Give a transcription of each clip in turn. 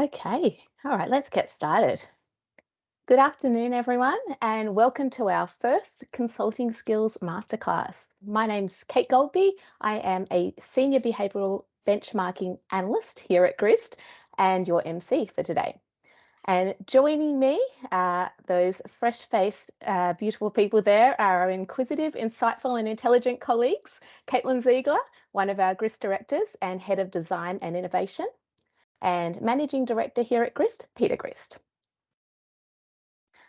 Okay, all right, let's get started. Good afternoon, everyone, and welcome to our first Consulting Skills Masterclass. My name's Kate Goldby. I am a Senior Behavioural Benchmarking Analyst here at GRIST and your MC for today. And joining me, those fresh-faced, beautiful people there are our inquisitive, insightful and intelligent colleagues, Caitlin Ziegler, one of our GRIST directors and Head of Design and Innovation, and Managing Director here at GRIST, Peter GRIST.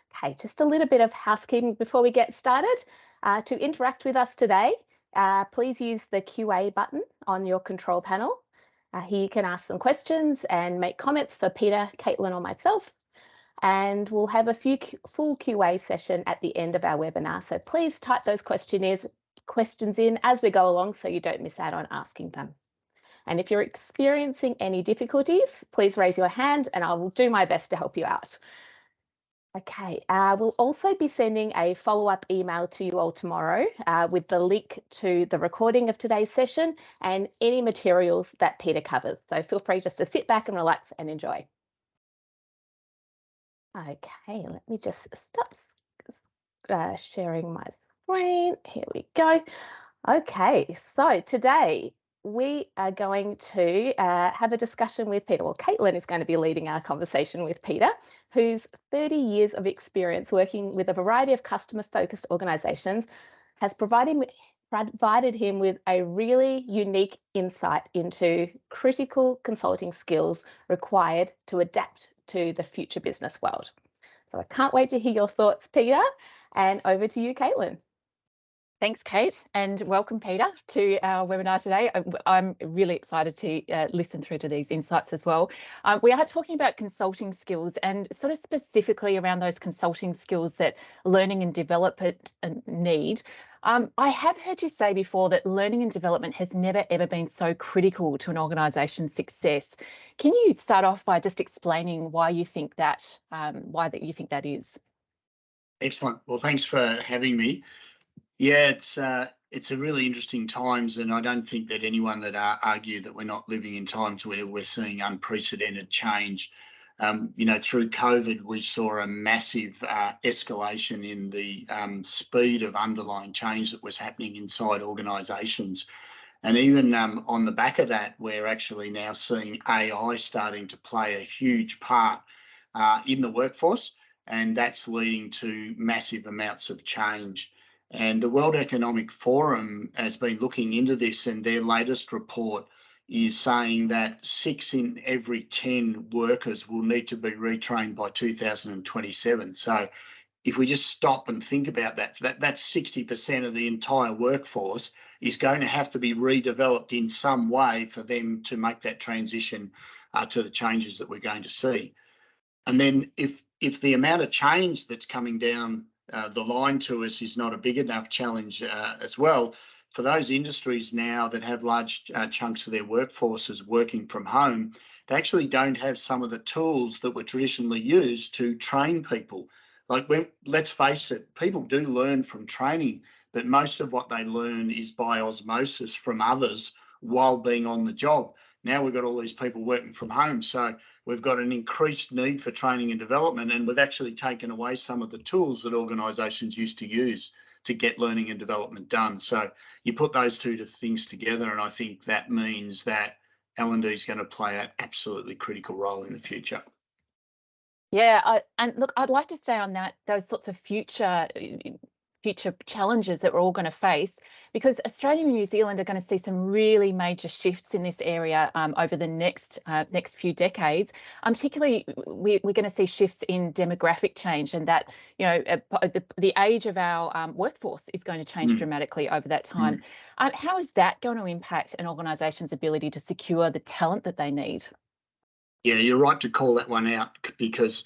Okay, just a little bit of housekeeping before we get started. To interact with us today, please use the QA button on your control panel. Here you can ask some questions and make comments for Peter, Caitlin or myself. And we'll have a full QA session at the end of our webinar. So please type those questions in as we go along so you don't miss out on asking them. And if you're experiencing any difficulties, please raise your hand and I will do my best to help you out. Okay, we'll also be sending a follow-up email to you all tomorrow with the link to the recording of today's session and any materials that Peter covers. So feel free just to sit back and relax and enjoy. Okay, let me just stop sharing my screen. Here we go. Okay, so today we are going to have a discussion with Peter. Well, Caitlin is going to be leading our conversation with Peter, whose 30 years of experience working with a variety of customer-focused organisations has provided him with a really unique insight into critical consulting skills required to adapt to the future business world. So I can't wait to hear your thoughts, Peter, and over to you, Caitlin. Thanks, Kate, and welcome, Peter, to our webinar today. I'm really excited to listen through to these insights as well. We are talking about consulting skills and sort of specifically around those consulting skills that learning and development need. I have heard you say before that learning and development has never, ever been so critical to an organisation's success. Can you start off by just explaining why you think that, that is? Excellent. Well, thanks for having me. Yeah, it's a really interesting times, and I don't think that anyone that argue that we're not living in times where we're seeing unprecedented change. Through COVID, we saw a massive escalation in the speed of underlying change that was happening inside organisations. And even on the back of that, we're actually now seeing AI starting to play a huge part in the workforce, and that's leading to massive amounts of change. And the World Economic Forum has been looking into this, and their latest report is saying that 6 in every 10 workers will need to be retrained by 2027. So if we just stop and think about that's 60% of the entire workforce is going to have to be redeveloped in some way for them to make that transition to the changes that we're going to see. And then if the amount of change that's coming down the line to us is not a big enough challenge as well, for those industries now that have large chunks of their workforces working from home, they actually don't have some of the tools that were traditionally used to train people. Let's face it, people do learn from training, but most of what they learn is by osmosis from others while being on the job. Now we've got all these people working from home, so we've got an increased need for training and development, and we've actually taken away some of the tools that organisations used to use to get learning and development done. So you put those two things together, and I think that means that L&D is going to play an absolutely critical role in the future. Yeah, and look, I'd like to stay on those sorts of future challenges that we're all going to face, because Australia and New Zealand are going to see some really major shifts in this area over the next few decades. Particularly, we're going to see shifts in demographic change, and that the age of our workforce is going to change dramatically over that time. How is that going to impact an organisation's ability to secure the talent that they need? Yeah, you're right to call that one out, because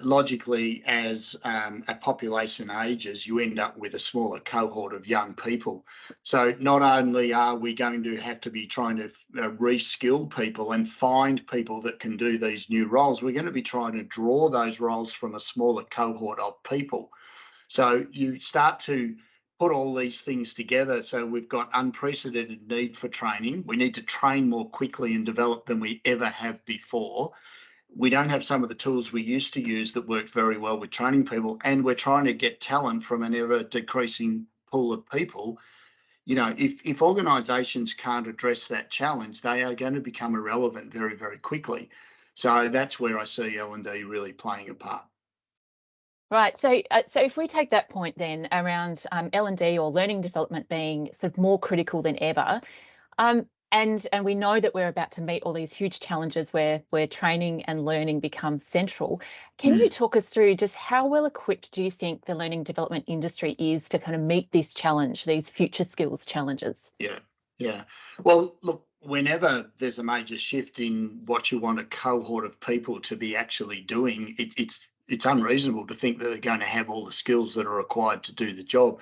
logically, as a population ages, you end up with a smaller cohort of young people. So not only are we going to have to be trying to reskill people and find people that can do these new roles, we're going to be trying to draw those roles from a smaller cohort of people. So you start to put all these things together. So we've got unprecedented need for training. We need to train more quickly and develop than we ever have before. we don't have some of the tools we used to use that worked very well with training people, and we're trying to get talent from an ever decreasing pool of people. You know, if organisations can't address that challenge, they are going to become irrelevant very, very quickly. So that's where I see L&D really playing a part. Right. So if we take that point then around L&D or learning development being sort of more critical than ever, and we know that we're about to meet all these huge challenges where training and learning becomes central. Can you talk us through just how well equipped do you think the learning development industry is to kind of meet this challenge, these future skills challenges? Yeah. Well, look, whenever there's a major shift in what you want a cohort of people to be actually doing, it's unreasonable to think that they're going to have all the skills that are required to do the job.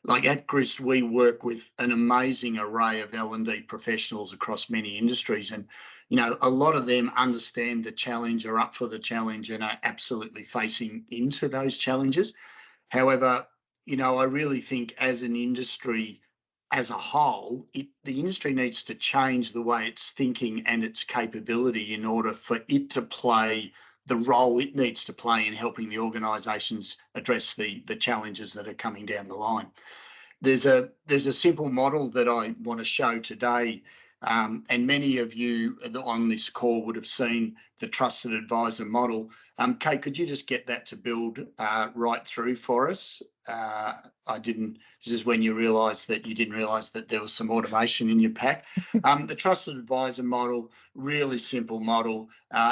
Like at GRIST, we work with an amazing array of L&D professionals across many industries, and you know, a lot of them understand the challenge, are up for the challenge, and are absolutely facing into those challenges. However, you know, I really think as an industry as a whole, the industry needs to change the way it's thinking and its capability in order for it to play the role it needs to play in helping the organisations address the challenges that are coming down the line. There's a simple model that I want to show today, and many of you on this call would have seen the trusted advisor model. Kate, could you just get that to build right through for us? This is when you realise that you didn't realise that there was some automation in your pack. The trusted advisor model, really simple model.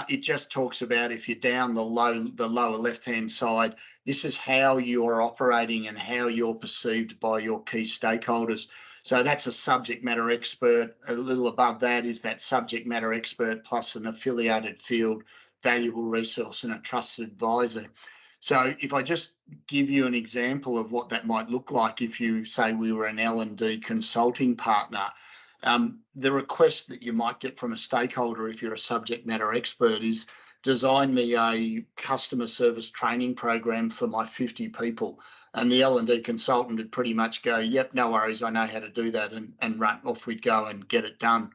It just talks about if you're down the lower left-hand side, this is how you're operating and how you're perceived by your key stakeholders. So that's a subject matter expert. A little above that is that subject matter expert plus an affiliated field, valuable resource, and a trusted advisor. So if I just give you an example of what that might look like, if you say we were an L&D consulting partner, the request that you might get from a stakeholder if you're a subject matter expert is, design me a customer service training program for my 50 people. And the L&D consultant would pretty much go, yep, no worries, I know how to do that, and run off we'd go and get it done.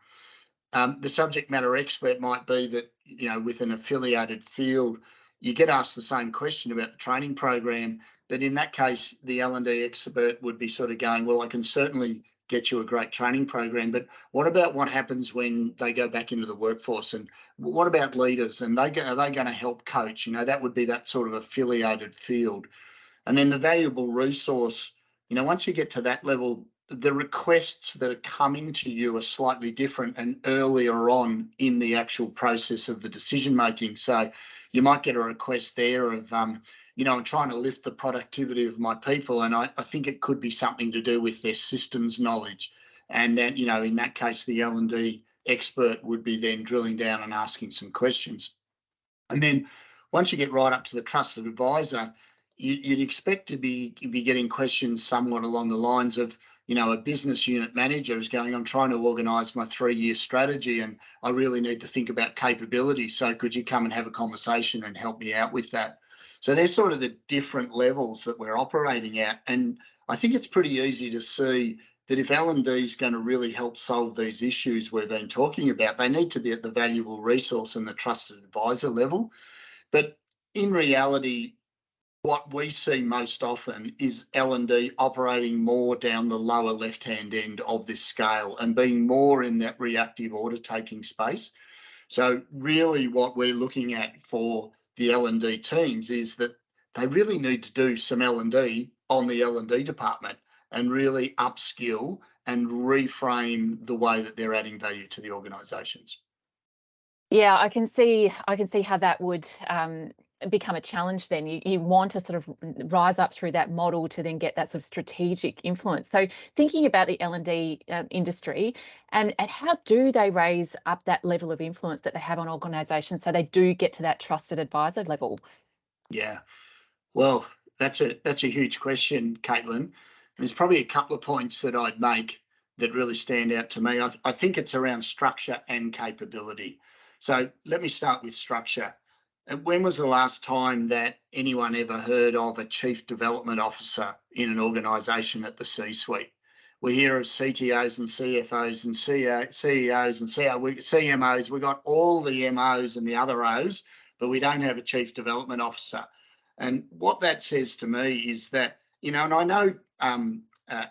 The subject matter expert might be that, you know, with an affiliated field, you get asked the same question about the training program, but in that case, the L&D expert would be sort of going, well, I can certainly get you a great training program, but what about what happens when they go back into the workforce, and what about leaders, and are they going to help coach? You know, that would be that sort of affiliated field. And then the valuable resource, you know, once you get to that level, the requests that are coming to you are slightly different and earlier on in the actual process of the decision making. So you might get a request there of, you know, I'm trying to lift the productivity of my people, and I think it could be something to do with their systems knowledge. And then, you know, in that case, the L&D expert would be then drilling down and asking some questions. And then once you get right up to the trusted advisor, you'd expect to be getting questions somewhat along the lines of, you know, a business unit manager is going, I'm trying to organise my 3-year strategy and I really need to think about capability. So could you come and have a conversation and help me out with that? So there's sort of the different levels that we're operating at. And I think it's pretty easy to see that if L&D is going to really help solve these issues we've been talking about, they need to be at the valuable resource and the trusted advisor level. But in reality, what we see most often is L&D operating more down the lower left-hand end of this scale and being more in that reactive order-taking space. So really what we're looking at for the L&D teams is that they really need to do some L&D on the L&D department and really upskill and reframe the way that they're adding value to the organisations. Yeah, I can see how that would become a challenge then. You want to sort of rise up through that model to then get that sort of strategic influence. So thinking about the L&D industry and how do they raise up that level of influence that they have on organisations so they do get to that trusted advisor level? Yeah, well, that's a huge question, Caitlin. There's probably a couple of points that I'd make that really stand out to me. I think it's around structure and capability. So let me start with structure. When was the last time that anyone ever heard of a chief development officer in an organisation at the C-suite? We hear of CTOs and CFOs and CEOs and CMOs. We've got all the MOs and the other O's, but we don't have a chief development officer. And what that says to me is that, you know, and I know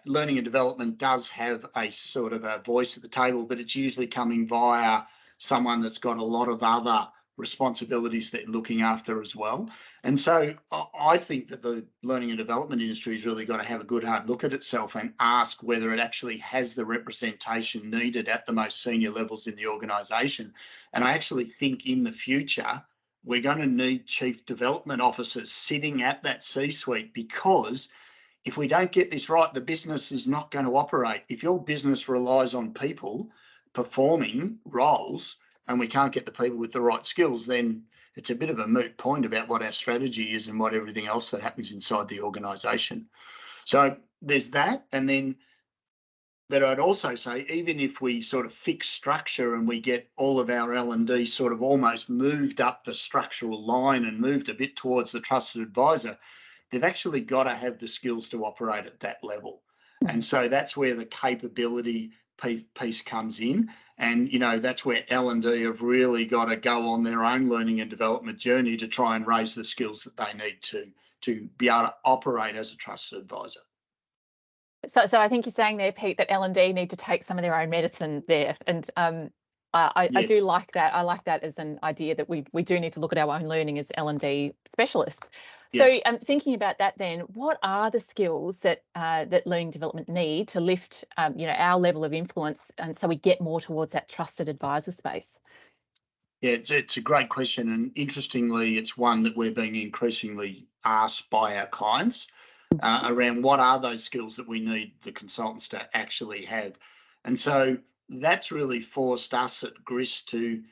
learning and development does have a sort of a voice at the table, but it's usually coming via someone that's got a lot of other responsibilities that you're looking after as well. And so I think that the learning and development industry has really got to have a good hard look at itself and ask whether it actually has the representation needed at the most senior levels in the organisation. And I actually think in the future, we're going to need chief development officers sitting at that C-suite, because if we don't get this right, the business is not going to operate. If your business relies on people performing roles and we can't get the people with the right skills, then it's a bit of a moot point about what our strategy is and what everything else that happens inside the organisation. So there's that. And then, but I'd also say, even if we sort of fix structure and we get all of our L&D sort of almost moved up the structural line and moved a bit towards the trusted advisor, they've actually got to have the skills to operate at that level. And so that's where the capability piece comes in. And, you know, that's where L&D have really got to go on their own learning and development journey to try and raise the skills that they need to be able to operate as a trusted advisor. So I think you're saying there, Pete, that L&D need to take some of their own medicine there. And I do like that. I like that as an idea that we do need to look at our own learning as L&D specialists. Yes. So thinking about that then, what are the skills that that learning development need to lift you know, our level of influence, and so we get more towards that trusted advisor space? Yeah, it's a great question. And interestingly, it's one that we're being increasingly asked by our clients around what are those skills that we need the consultants to actually have. And so that's really forced us at GRIST to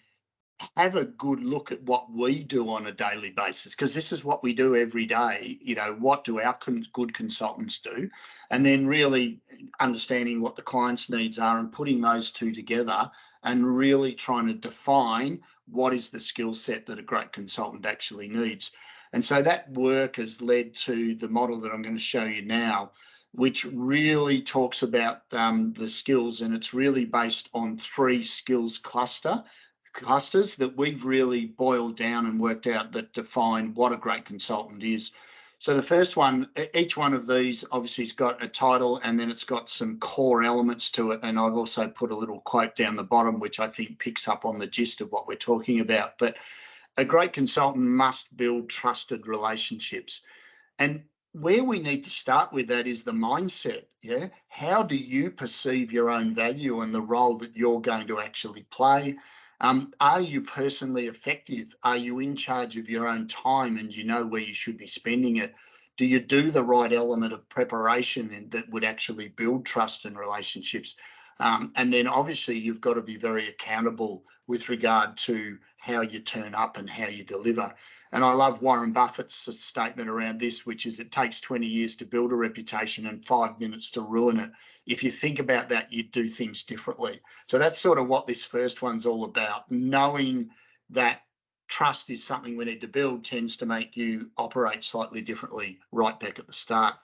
have a good look at what we do on a daily basis, because this is what we do every day. You know, what do our good consultants do? And then really understanding what the client's needs are and putting those two together and really trying to define what is the skill set that a great consultant actually needs. And so that work has led to the model that I'm going to show you now, which really talks about the skills, and it's really based on 3 skills clusters that we've really boiled down and worked out that define what a great consultant is. So the first one, each one of these obviously has got a title, and then it's got some core elements to it. And I've also put a little quote down the bottom, which I think picks up on the gist of what we're talking about. But a great consultant must build trusted relationships. And where we need to start with that is the mindset. Yeah. How do you perceive your own value and the role that you're going to actually play? Are you personally effective? Are you in charge of your own time and you know where you should be spending it? Do you do the right element of preparation that would actually build trust and relationships? And then obviously you've got to be very accountable with regard to how you turn up and how you deliver. And I love Warren Buffett's statement around this, which is it takes 20 years to build a reputation and 5 minutes to ruin it. If you think about that, you do things differently. So that's sort of what this first one's all about. Knowing that trust is something we need to build tends to make you operate slightly differently right back at the start.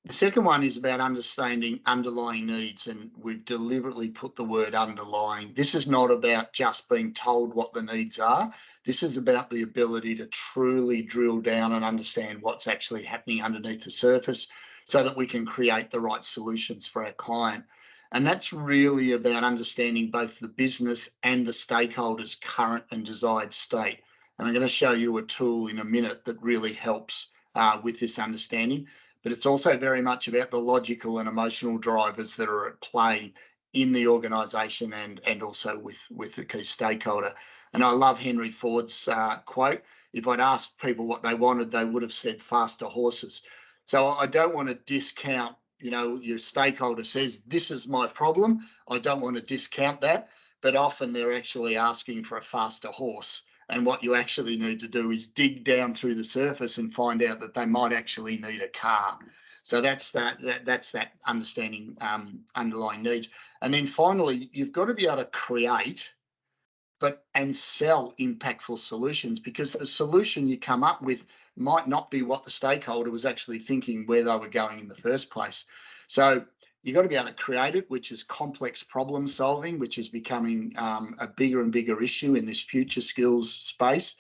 The second one is about understanding underlying needs, and we've deliberately put the word underlying. This is not about just being told what the needs are. This is about the ability to truly drill down and understand what's actually happening underneath the surface so that we can create the right solutions for our client. And that's really about understanding both the business and the stakeholders' current and desired state. And I'm going to show you a tool in a minute that really helps with this understanding. But it's also very much about the logical and emotional drivers that are at play in the organisation and also with the key stakeholder. And I love Henry Ford's quote, if I'd asked people what they wanted, they would have said faster horses. So I don't want to discount, you know, your stakeholder says, this is my problem. I don't want to discount that, but often they're actually asking for a faster horse. And what you actually need to do is dig down through the surface and find out that they might actually need a car. So that's that understanding underlying needs. And then finally, you've got to be able to create and sell impactful solutions, because the solution you come up with might not be what the stakeholder was actually thinking where they were going in the first place. So You've got to be able to create it, which is complex problem solving, which is becoming a bigger and bigger issue in this future skills space.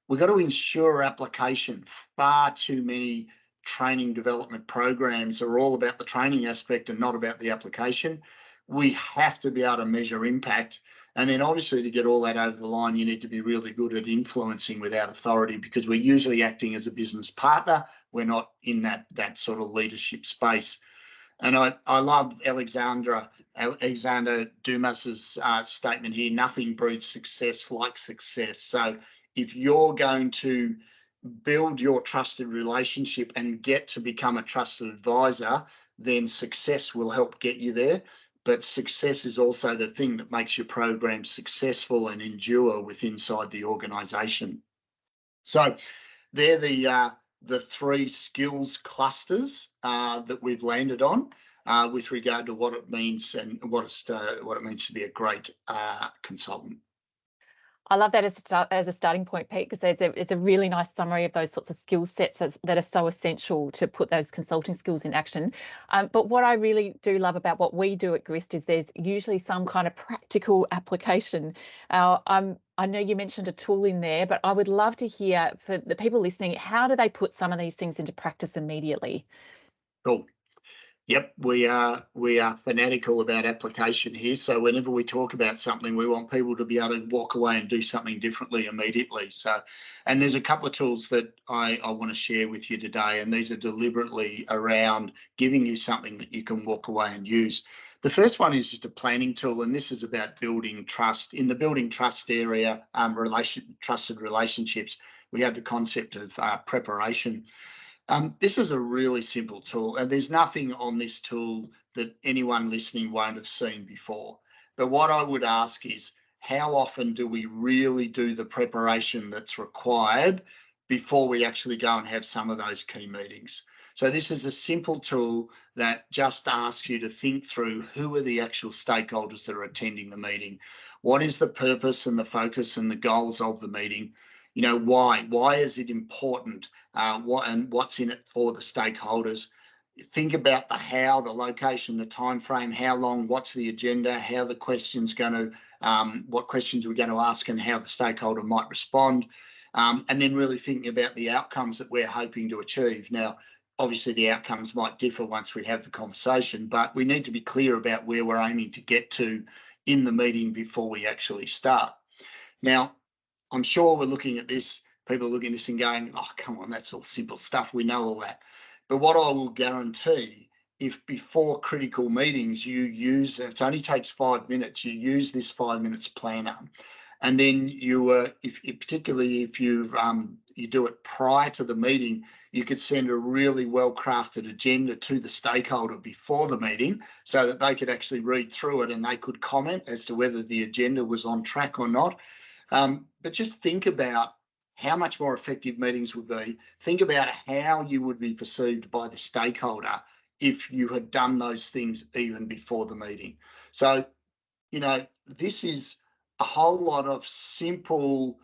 We've got to ensure application. Far too many training development programs are all about the training aspect and not about the application. We have to be able to measure impact. And then obviously to get all that over the line, you need to be really good at influencing without authority, because we're usually acting as a business partner. We're not in that sort of leadership space. And I love Alexander Dumas's statement here: nothing breeds success like success. So if you're going to build your trusted relationship and get to become a trusted advisor, then success will help get you there. But success is also the thing that makes your program successful and endure inside the organisation. So they're the three skills clusters that we've landed on with regard to what it means and what it means to be a great consultant. I love that as a starting point, Pete, because it's a really nice summary of those sorts of skill sets that are so essential to put those consulting skills in action. But what I really do love about what we do at GRIST is there's usually some kind of practical application. I know you mentioned a tool in there, but I would love to hear, for the people listening, how do they put some of these things into practice immediately? Cool. Yep, we are fanatical about application here. So whenever we talk about something, we want people to be able to walk away and do something differently immediately. So, and there's a couple of tools that I want to share with you today, and these are deliberately around giving you something that you can walk away and use. The first one is just a planning tool, and this is about building trust. In the building trust area, trusted relationships, we have the concept of preparation. This is a really simple tool, and there's nothing on this tool that anyone listening won't have seen before. But what I would ask is, how often do we really do the preparation that's required before we actually go and have some of those key meetings? So this is a simple tool that just asks you to think through who are the actual stakeholders that are attending the meeting. What is the purpose and the focus and the goals of the meeting? You know, why is it important? What's in it for the stakeholders? Think about the how, the location, the time frame, how long, what's the agenda, how the question's going to, what questions we're going to ask and how the stakeholder might respond. And then really thinking about the outcomes that we're hoping to achieve. Now, obviously the outcomes might differ once we have the conversation, but we need to be clear about where we're aiming to get to in the meeting before we actually start. Now, I'm sure we're looking at this, people are looking at this and going, oh, come on, that's all simple stuff. We know all that. But what I will guarantee, if before critical meetings you use, it only takes 5 minutes, you use this 5 minutes planner, and then you, particularly if you do it prior to the meeting, you could send a really well-crafted agenda to the stakeholder before the meeting so that they could actually read through it and they could comment as to whether the agenda was on track or not. But just think about how much more effective meetings would be. Think about how you would be perceived by the stakeholder if you had done those things even before the meeting. So, you know, this is a whole lot of simple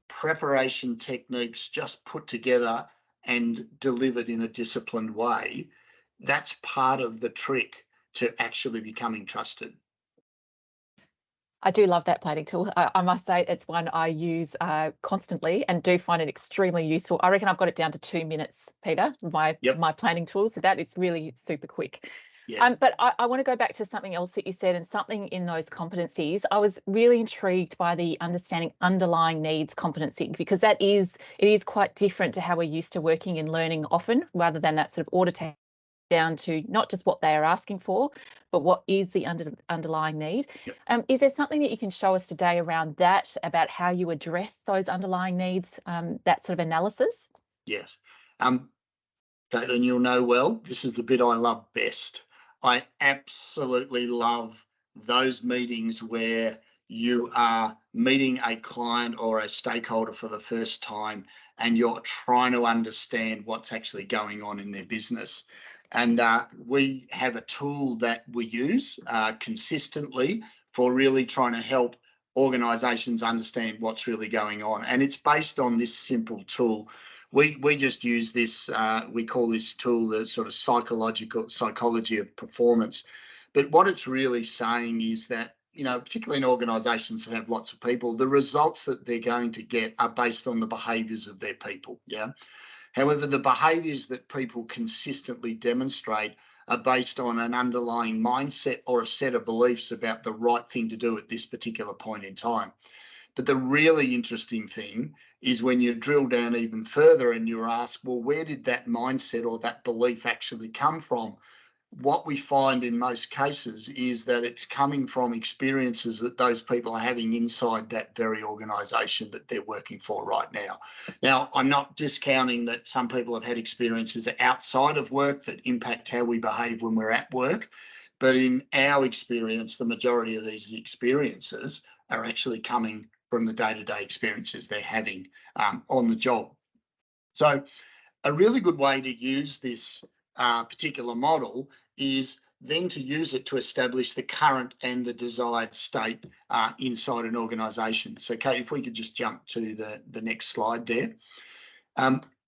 preparation techniques just put together and delivered in a disciplined way. That's part of the trick to actually becoming trusted. I do love that planning tool. I must say it's one I use constantly and do find it extremely useful. I reckon I've got it down to 2 minutes, Peter, my planning tool. So that it's really super quick. Yeah. But I want to go back to something else that you said and something in those competencies. I was really intrigued by the understanding underlying needs competency, because it is quite different to how we're used to working and learning often, rather than that sort of order down to not just what they are asking for, but what is the underlying need. Yep. Is there something that you can show us today around that, about how you address those underlying needs, that sort of analysis? Yes. Caitlin, you'll know well, this is the bit I love best. I absolutely love those meetings where you are meeting a client or a stakeholder for the first time and you're trying to understand what's actually going on in their business. And we have a tool that we use consistently for really trying to help organisations understand what's really going on. And it's based on this simple tool. We just use this, we call this tool the sort of psychology of performance. But what it's really saying is that, you know, particularly in organisations that have lots of people, the results that they're going to get are based on the behaviours of their people. Yeah. However, the behaviours that people consistently demonstrate are based on an underlying mindset or a set of beliefs about the right thing to do at this particular point in time. But the really interesting thing is when you drill down even further and you're asked, well, where did that mindset or that belief actually come from? What we find in most cases is that it's coming from experiences that those people are having inside that very organisation that they're working for right now. Now, I'm not discounting that some people have had experiences outside of work that impact how we behave when we're at work, but in our experience, the majority of these experiences are actually coming from the day-to-day experiences they're having on the job. So a really good way to use this particular model is then to use it to establish the current and the desired state inside an organisation. So Kate, if we could just jump to the next slide there.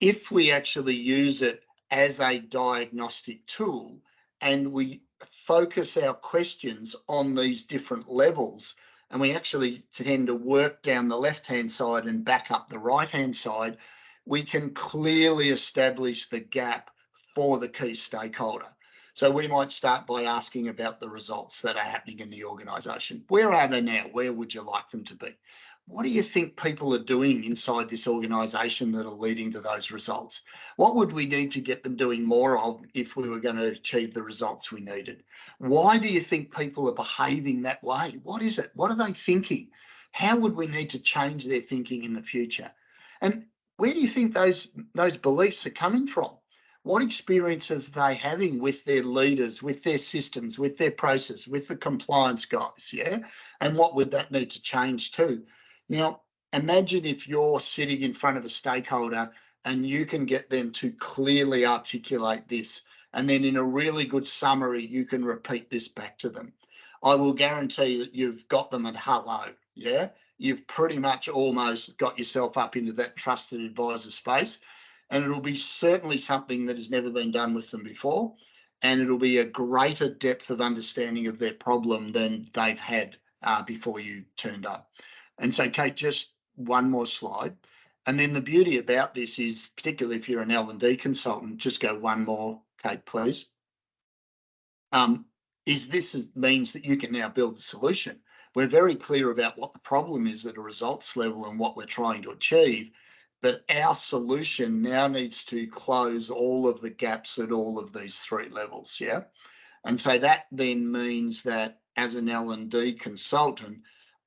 If we actually use it as a diagnostic tool and we focus our questions on these different levels, and we actually tend to work down the left-hand side and back up the right-hand side, we can clearly establish the gap for the key stakeholder. So we might start by asking about the results that are happening in the organisation. Where are they now? Where would you like them to be? What do you think people are doing inside this organisation that are leading to those results? What would we need to get them doing more of if we were going to achieve the results we needed? Why do you think people are behaving that way? What is it? What are they thinking? How would we need to change their thinking in the future? And where do you think those beliefs are coming from? What experiences are they having with their leaders, with their systems, with their process, with the compliance guys, yeah? And what would that need to change too? Now, imagine if you're sitting in front of a stakeholder and you can get them to clearly articulate this, and then in a really good summary, you can repeat this back to them. I will guarantee that you've got them at hello, yeah? You've pretty much almost got yourself up into that trusted advisor space. And it'll be certainly something that has never been done with them before. And it'll be a greater depth of understanding of their problem than they've had before you turned up. And so, Kate, just one more slide. And then the beauty about this is, particularly if you're an L&D consultant, just go one more, Kate, please. Means that you can now build the solution. We're very clear about what the problem is at a results level and what we're trying to achieve. But our solution now needs to close all of the gaps at all of these three levels, yeah? And so that then means that as an L&D consultant,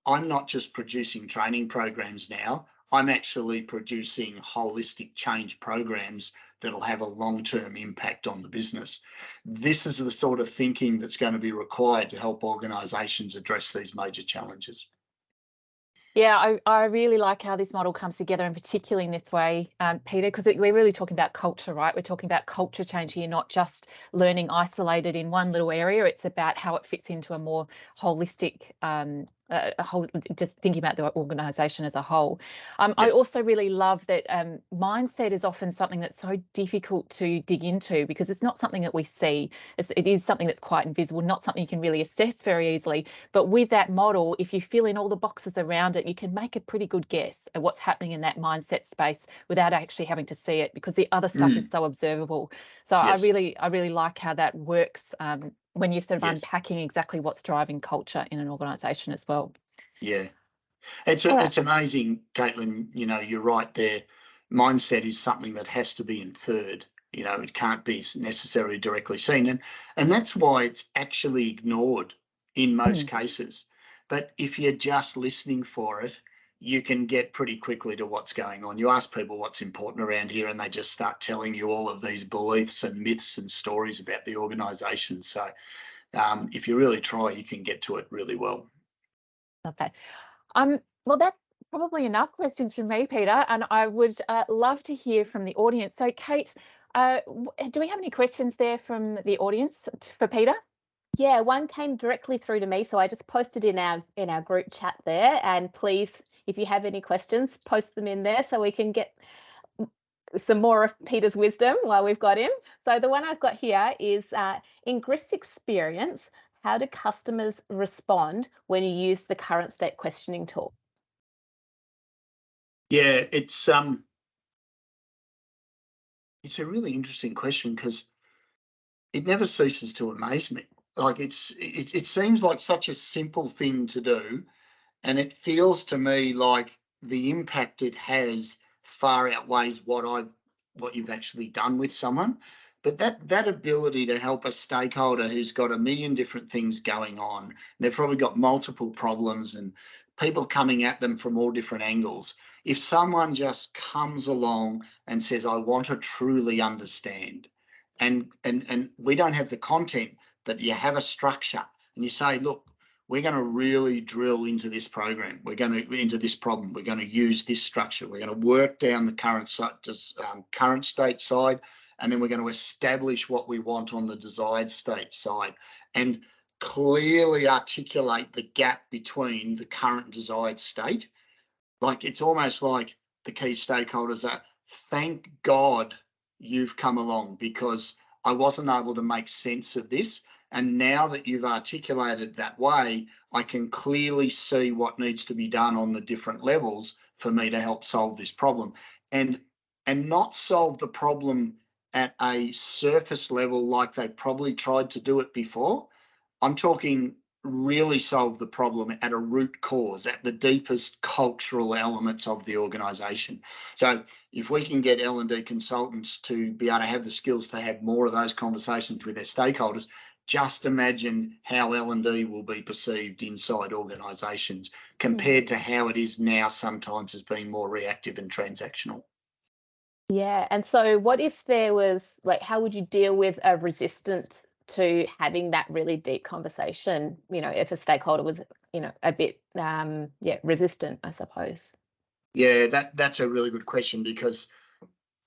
I'm not just producing training programs now, I'm actually producing holistic change programs that'll have a long-term impact on the business. This is the sort of thinking that's going to be required to help organisations address these major challenges. Yeah, I really like how this model comes together, and particularly in this way, Peter, because we're really talking about culture, right? We're talking about culture change here, not just learning isolated in one little area. It's about how it fits into a more holistic, just thinking about the organisation as a whole. Yes. I also really love that mindset is often something that's so difficult to dig into because it's not something that we see. It is something that's quite invisible, not something you can really assess very easily. But with that model, if you fill in all the boxes around it, you can make a pretty good guess at what's happening in that mindset space without actually having to see it, because the other stuff is so observable. So yes. I really like how that works when you're sort of unpacking exactly what's driving culture in an organisation as well. Yeah, it's amazing, Caitlin. You know, you're right there. Mindset is something that has to be inferred. You know, it can't be necessarily directly seen, and that's why it's actually ignored in most cases. But if you're just listening for it, you can get pretty quickly to what's going on. You ask people what's important around here, and they just start telling you all of these beliefs and myths and stories about the organisation. So if you really try, you can get to it really well. Okay. Well, that's probably enough questions from me, Peter, and I would love to hear from the audience. So, Kate, do we have any questions there from the audience for Peter? Yeah, one came directly through to me, so I just posted in our group chat there. And please, if you have any questions, post them in there so we can get some more of Peter's wisdom while we've got him. So the one I've got here is in GRIST experience, how do customers respond when you use the current state questioning tool? Yeah, it's a really interesting question because it never ceases to amaze me. Like it seems like such a simple thing to do, and it feels to me like the impact it has far outweighs what you've actually done with someone. But that ability to help a stakeholder who's got a million different things going on, they've probably got multiple problems and people coming at them from all different angles. If someone just comes along and says, I want to truly understand, and we don't have the content, but you have a structure, and you say, look, we're going to really drill into this program. We're going to into this problem. We're going to use this structure. We're going to work down the current state side, and then we're going to establish what we want on the desired state side, and clearly articulate the gap between the current desired state. Like it's almost like the key stakeholders are, thank God you've come along because I wasn't able to make sense of this. And now that you've articulated that way, I can clearly see what needs to be done on the different levels for me to help solve this problem. And not solve the problem at a surface level like they probably tried to do it before. I'm talking really solve the problem at a root cause, at the deepest cultural elements of the organisation. So if we can get L&D consultants to be able to have the skills to have more of those conversations with their stakeholders, just imagine how L&D will be perceived inside organisations compared to how it is now sometimes as being more reactive and transactional. Yeah, and so what if there was, like, how would you deal with a resistance to having that really deep conversation, you know, if a stakeholder was, you know, a bit resistant, I suppose? Yeah, that's a really good question, because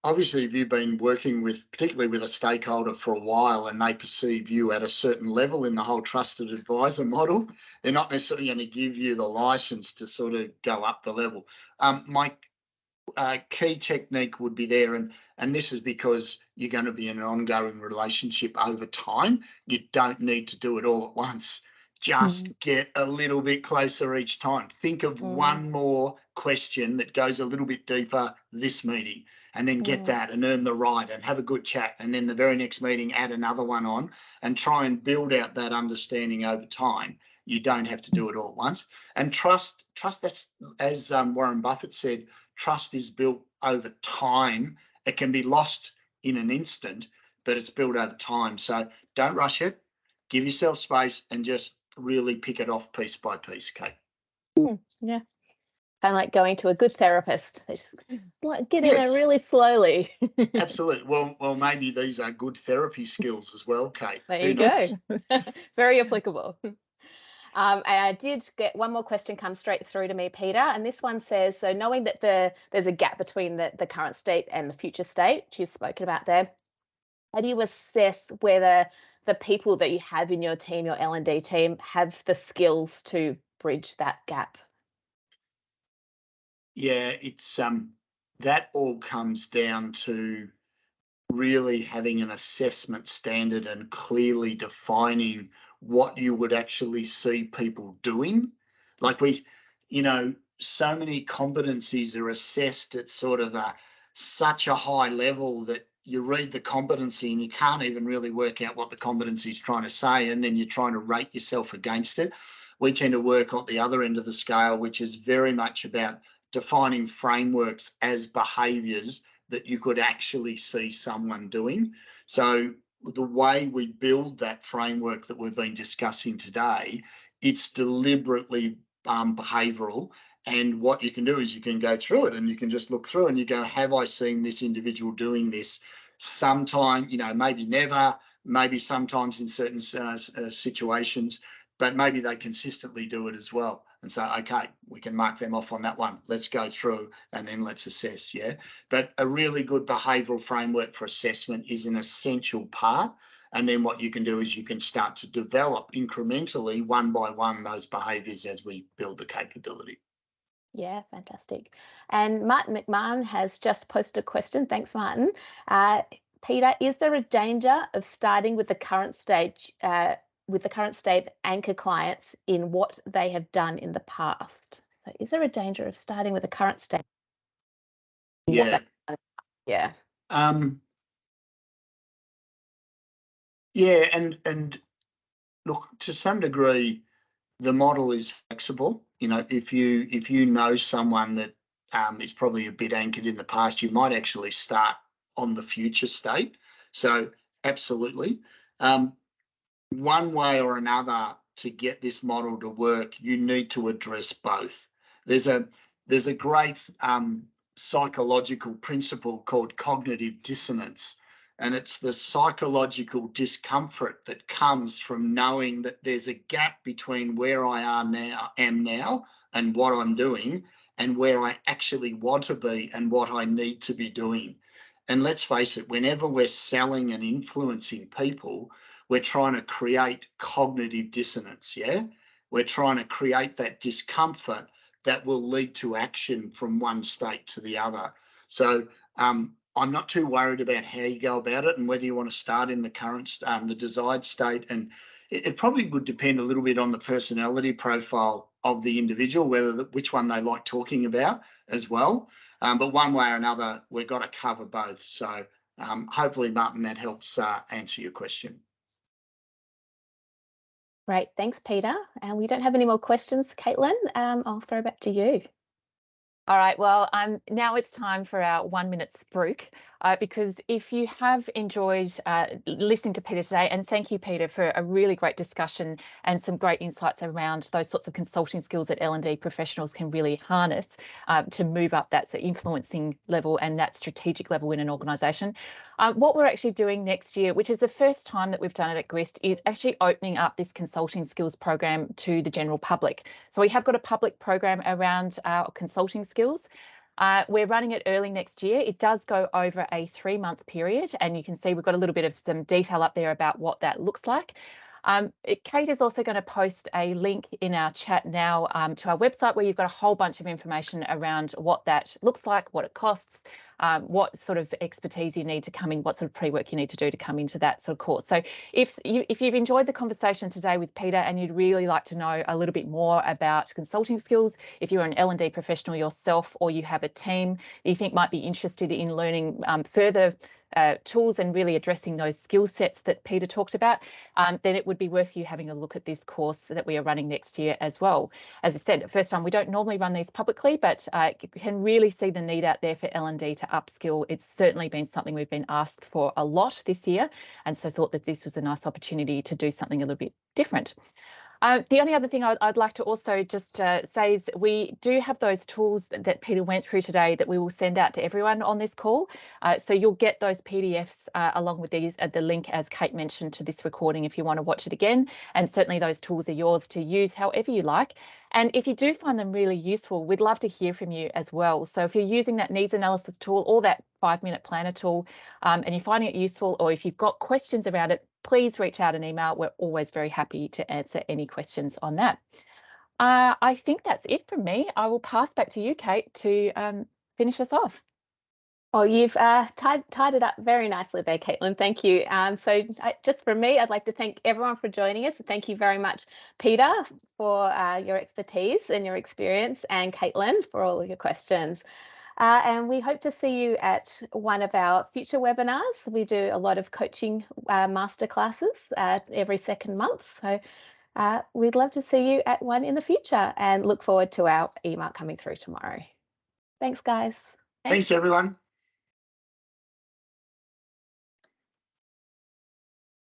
obviously if you've been working with, particularly with a stakeholder for a while, and they perceive you at a certain level in the whole trusted advisor model, they're not necessarily going to give you the license to sort of go up the level. My key technique would be there, and this is because you're going to be in an ongoing relationship over time. You don't need to do it all at once. Just get a little bit closer each time. Think of one more question that goes a little bit deeper this meeting, and then get that and earn the right and have a good chat. And then the very next meeting, add another one on and try and build out that understanding over time. You don't have to do it all at once. And trust, that's, as Warren Buffett said, trust is built over time. It can be lost in an instant, but it's built over time. So don't rush it. Give yourself space and just really pick it off piece by piece, Kate. Yeah. Kind of like going to a good therapist. They just like get in there really slowly. Absolutely. Well, maybe these are good therapy skills as well, Kate. There you go. Very applicable. And I did get one more question come straight through to me, Peter, and this one says, so knowing that there's a gap between the current state and the future state, which you've spoken about there, how do you assess whether the people that you have in your team, your L&D team, have the skills to bridge that gap? Yeah, it's that all comes down to really having an assessment standard and clearly defining what you would actually see people doing. Like so many competencies are assessed at sort of such a high level that you read the competency and you can't even really work out what the competency is trying to say, and then you're trying to rate yourself against it. We tend to work on the other end of the scale, which is very much about defining frameworks as behaviours that you could actually see someone doing. So the way we build that framework that we've been discussing today, it's deliberately behavioural. And what you can do is you can go through it and you can just look through and you go, have I seen this individual doing this sometime, maybe never, maybe sometimes in certain situations, but maybe they consistently do it as well. And so, okay, we can mark them off on that one. Let's go through and then let's assess, yeah? But a really good behavioural framework for assessment is an essential part. And then what you can do is you can start to develop incrementally, one by one, those behaviours as we build the capability. Yeah, fantastic. And Martin McMahon has just posted a question. Thanks, Martin. Peter, is there a danger of starting with the current state anchor clients in what they have done in the past? So is there a danger of starting with the current state? Yeah. Yeah. Yeah, and look, to some degree, the model is flexible. You know, if you know someone that is probably a bit anchored in the past, you might actually start on the future state. So absolutely. One way or another, to get this model to work, you need to address both. There's a great psychological principle called cognitive dissonance, and it's the psychological discomfort that comes from knowing that there's a gap between where I am now and what I'm doing, and where I actually want to be and what I need to be doing. And let's face it, whenever we're selling and influencing people, we're trying to create cognitive dissonance, yeah? We're trying to create that discomfort that will lead to action from one state to the other. So I'm not too worried about how you go about it and whether you want to start in the current, the desired state. And it probably would depend a little bit on the personality profile of the individual, which one they like talking about as well. But one way or another, we've got to cover both. So hopefully, Martin, that helps answer your question. Great, thanks, Peter. And we don't have any more questions, Caitlin. I'll throw back to you. All right, well, now it's time for our 1 minute spruik, because if you have enjoyed listening to Peter today, and thank you, Peter, for a really great discussion and some great insights around those sorts of consulting skills that L&D professionals can really harness to move up that influencing level and that strategic level in an organisation. What we're actually doing next year, which is the first time that we've done it at GRIST, is actually opening up this consulting skills program to the general public. So we have got a public program around our consulting skills. We're running it early next year. It does go over a 3-month period, and you can see we've got a little bit of some detail up there about what that looks like. Kate is also going to post a link in our chat now to our website, where you've got a whole bunch of information around what that looks like, what it costs, what sort of expertise you need to come in, what sort of pre-work you need to do to come into that sort of course. So if you've enjoyed the conversation today with Peter and you'd really like to know a little bit more about consulting skills, if you're an L&D professional yourself, or you have a team you think might be interested in learning further tools and really addressing those skill sets that Peter talked about, then it would be worth you having a look at this course that we are running next year as well. As I said, first time, we don't normally run these publicly, but you can really see the need out there for L&D to upskill. It's certainly been something we've been asked for a lot this year, and so thought that this was a nice opportunity to do something a little bit different. The only other thing I'd like to also just say is we do have those tools that Peter went through today that we will send out to everyone on this call. So you'll get those PDFs along with these at the link, as Kate mentioned, to this recording if you want to watch it again. And certainly those tools are yours to use however you like. And if you do find them really useful, we'd love to hear from you as well. So if you're using that needs analysis tool or that 5-minute planner tool and you're finding it useful, or if you've got questions about it, please reach out and email. We're always very happy to answer any questions on that. I think that's it from me. I will pass back to you, Kate, to finish us off. Oh, you've tied it up very nicely there, Caitlin. Thank you. So just from me, I'd like to thank everyone for joining us. Thank you very much, Peter, for your expertise and your experience, and Caitlin for all of your questions. And we hope to see you at one of our future webinars. We do a lot of coaching masterclasses every second month. So we'd love to see you at one in the future, and look forward to our email coming through tomorrow. Thanks, guys. Thanks, everyone.